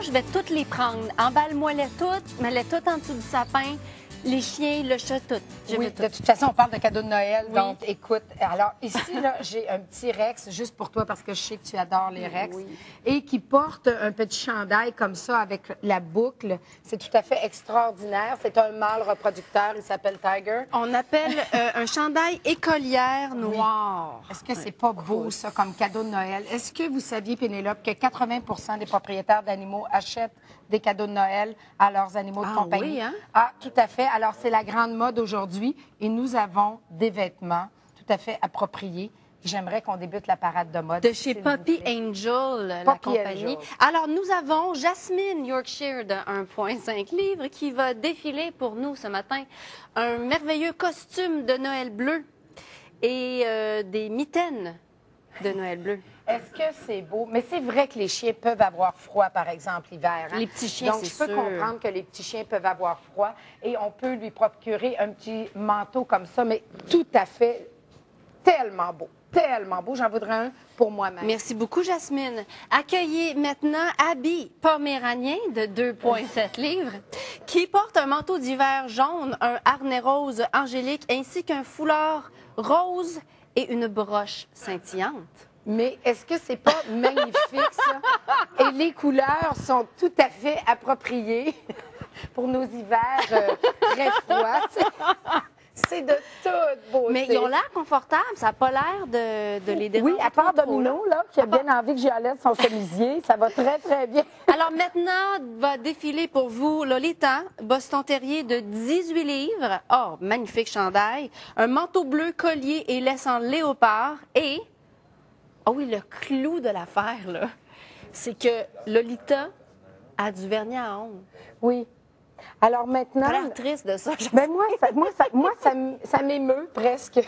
je vais toutes les prendre. Emballe-moi-les toutes, mets-les toutes en dessous du sapin. Les chiens, le chat, tout. Oui, de toute façon, on parle de cadeaux de Noël. Oui. Donc, écoute, alors ici, là, j'ai un petit Rex juste pour toi parce que je sais que tu adores les Rex. Oui. Et qui porte un petit chandail comme ça avec la boucle. C'est tout à fait extraordinaire. C'est un mâle reproducteur. Il s'appelle Tiger. On appelle un chandail écolière noir. Est-ce que c'est pas beau, ça, comme cadeau de Noël? Est-ce que vous saviez, Pénélope, que 80 des propriétaires d'animaux achètent des cadeaux de Noël à leurs animaux de compagnie? Oui, hein? Ah, tout à fait. Alors, c'est la grande mode aujourd'hui et nous avons des vêtements tout à fait appropriés. J'aimerais qu'on débute la parade de mode. De chez s'il vous Poppy plaît. Angel, la Poppy compagnie. Angel. Alors, nous avons Jasmine Yorkshire de 1,5 livres qui va défiler pour nous ce matin un merveilleux costume de Noël bleu et des mitaines de Noël bleu. Est-ce que c'est beau? Mais c'est vrai que les chiens peuvent avoir froid, par exemple, l'hiver. Hein? Les petits chiens, Donc, c'est je peux sûr. comprendre que les petits chiens peuvent avoir froid et on peut lui procurer un petit manteau comme ça, mais tout à fait tellement beau. Tellement beau. J'en voudrais un pour moi-même. Merci beaucoup, Jasmine. Accueillez maintenant Abby, poméranien de 2,7 livres, qui porte un manteau d'hiver jaune, un harnais rose angélique, ainsi qu'un foulard rose et une broche scintillante. Mais est-ce que c'est pas magnifique, ça? Et les couleurs sont tout à fait appropriées pour nos hivers très froids. C'est de toute beauté. Mais ils ont l'air confortables, ça n'a pas l'air de les déranger. Oui, à part trop, là. Domino, là, qui a bien envie que j'y enlève son chemisier, ça va très, très bien. Alors maintenant, va défiler pour vous Lolita, Boston Terrier de 18 livres. Oh, magnifique chandail. Un manteau bleu, collier et laisse en léopard. Et, oh oui, le clou de l'affaire, là, c'est que Lolita a du vernis à ongles. Oui. Alors maintenant... T'as l'air triste de ça. Ben ça m'émeut presque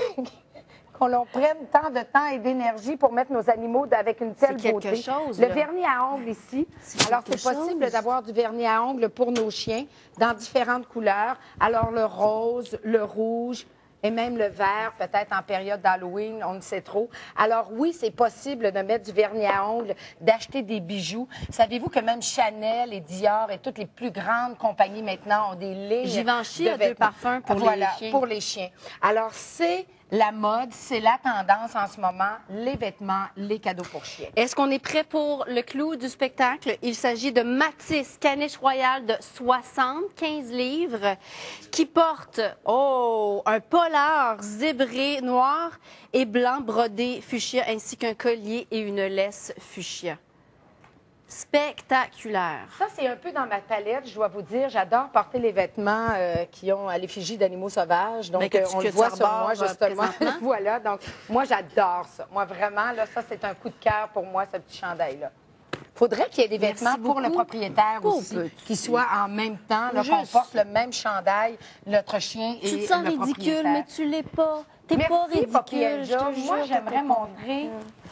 qu'on l'on prenne tant de temps et d'énergie pour mettre nos animaux avec une telle C'est beauté. quelque chose, Le là. vernis à ongles ici. C'est Alors, quelque c'est possible chose. d'avoir du vernis à ongles pour nos chiens dans différentes couleurs. Alors, le rose, le rouge et même le vert, peut-être en période d'Halloween, on ne sait trop. Alors oui, c'est possible de mettre du vernis à ongles, d'acheter des bijoux. Savez-vous que même Chanel et Dior et toutes les plus grandes compagnies maintenant ont des lignes Givenchy de a deux vêtements. parfums pour Voilà, les chiens. pour les chiens. Alors, c'est la mode, c'est la tendance en ce moment, les vêtements, les cadeaux pour chiens. Est-ce qu'on est prêt pour le clou du spectacle? Il s'agit de Matisse, caniche royale de 75 livres, qui porte, un polar zébré noir et blanc brodé fuchsia, ainsi qu'un collier et une laisse fuchsia. Spectaculaire. Ça, c'est un peu dans ma palette, je dois vous dire. J'adore porter les vêtements qui ont à l'effigie d'animaux sauvages. Donc, Ben, que on tu le voit sur arbores, moi, justement. présentement. Voilà, donc moi, j'adore ça. Moi, vraiment, là, ça, c'est un coup de cœur pour moi, ce petit chandail-là. Faudrait qu'il y ait des Merci vêtements pour le beaucoup. propriétaire Pauvre aussi, petit. qui soient en même temps, là, qu'on Juste. porte le même chandail, notre chien et Tu te sens le ridicule, propriétaire. mais tu l'es pas. T'es Merci, pas ridicule. Poppy je Angel. te Moi, jure que j'aimerais t'es pas montrer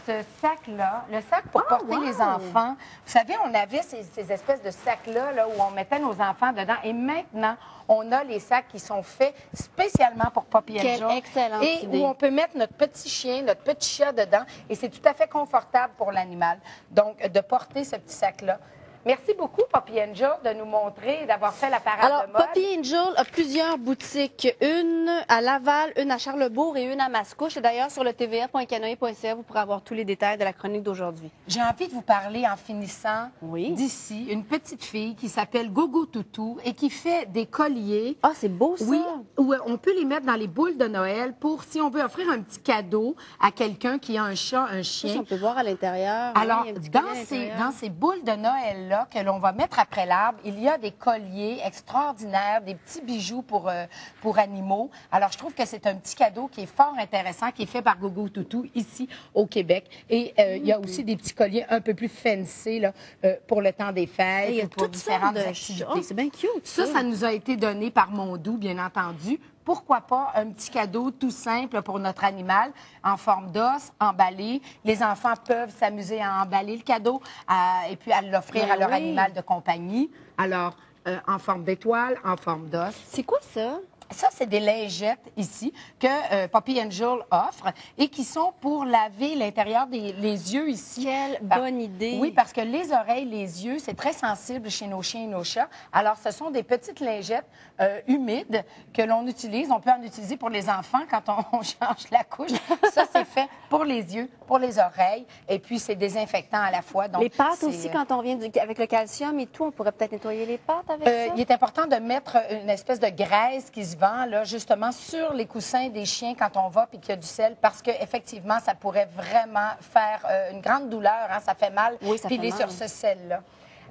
ce sac-là, le sac pour porter wow! les enfants. Vous savez, on avait ces espèces de sacs-là là, où on mettait nos enfants dedans. Et maintenant, on a les sacs qui sont faits spécialement pour Poppy Quelle Angel. excellente Et idée. où on peut mettre notre petit chien, notre petit chat dedans. Et c'est tout à fait confortable pour l'animal. Donc, de porter ce petit sac-là. Merci beaucoup, Poppy Angel, de nous montrer et d'avoir fait la parade Alors, de mode. Poppy Angel a plusieurs boutiques. Une à Laval, une à Charlesbourg et une à Mascouche. Et d'ailleurs, sur le tva.canoë.ca, vous pourrez avoir tous les détails de la chronique d'aujourd'hui. J'ai envie de vous parler en finissant Oui. d'ici, une petite fille qui s'appelle Gogo Toutou et qui fait des colliers. Ah, c'est beau, ça. Oui, où on peut les mettre dans les boules de Noël pour, si on veut offrir un petit cadeau à quelqu'un qui a un chat, un Ça, chien. on peut voir à l'intérieur. Alors, oui, il y a un petit collier à dans l'intérieur. ces boules de Noël-là que l'on va mettre après l'arbre, il y a des colliers extraordinaires, des petits bijoux pour animaux. Alors, je trouve que c'est un petit cadeau qui est fort intéressant, qui est fait par Gogo Toutou ici au Québec. Et il y a aussi des petits colliers un peu plus fancy là, pour le temps des fêtes, Il y a ou pour toutes sortes différentes de activités. choses. C'est bien cute, Ça nous a été donné par Mondou, bien entendu. Pourquoi pas un petit cadeau tout simple pour notre animal en forme d'os, emballé. Les enfants peuvent s'amuser à emballer le cadeau et puis à l'offrir Ben à leur oui. animal de compagnie. Alors, en forme d'étoile, en forme d'os. C'est quoi ça? Ça, c'est des lingettes ici que Poppy Angel offre et qui sont pour laver l'intérieur les yeux ici. Quelle bonne idée! Oui, parce que les oreilles, les yeux, c'est très sensible chez nos chiens et nos chats. Alors, ce sont des petites lingettes humides que l'on utilise. On peut en utiliser pour les enfants quand on change la couche. Ça, c'est fait pour les yeux, pour les oreilles, et puis c'est désinfectant à la fois. Donc, les pattes aussi, quand on vient avec le calcium et tout, on pourrait peut-être nettoyer les pattes avec ça? Il est important de mettre une espèce de graisse qui se vend là, justement sur les coussins des chiens quand on va puis qu'il y a du sel, parce qu'effectivement, ça pourrait vraiment faire une grande douleur. Hein, ça fait mal. Oui, ça fait piler mal. sur ce sel-là.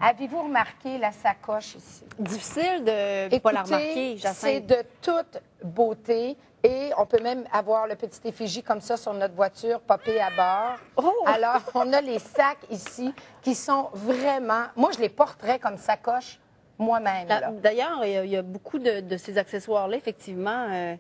Avez-vous remarqué la sacoche ici? Difficile de ne pas la remarquer, c'est Jacinthe. de toute beauté. Et on peut même avoir le petit effigie comme ça sur notre voiture, popé à bord. Oh! Alors, on a les sacs ici qui sont vraiment... Moi, je les porterais comme sacoche moi-même. là. D'ailleurs, il y a beaucoup de ces accessoires-là, effectivement,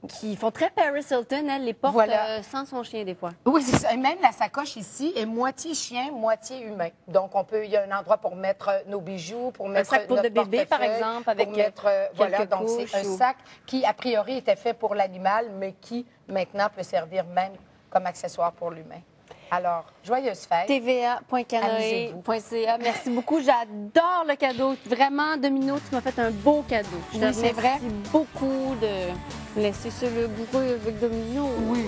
qui font très Paris Hilton. Elle les porte Voilà. sans son chien, des fois. Oui, c'est ça. Et même la sacoche ici est moitié chien, moitié humain. Donc, il y a un endroit pour mettre nos bijoux, pour mettre sac pour notre de bébé, par portefeuille, exemple, avec pour mettre, voilà, quelques donc c'est couches un ou- sac qui, a priori, était fait pour l'animal, mais qui, maintenant, peut servir même comme accessoire pour l'humain. Alors, joyeuse fête. TVA.canoë.ca. Merci beaucoup. J'adore le cadeau. Vraiment, Domino, tu m'as fait un beau cadeau. Je te Oui, c'est vrai. remercie beaucoup de me laisser sur le bourreau avec Domino. Oui.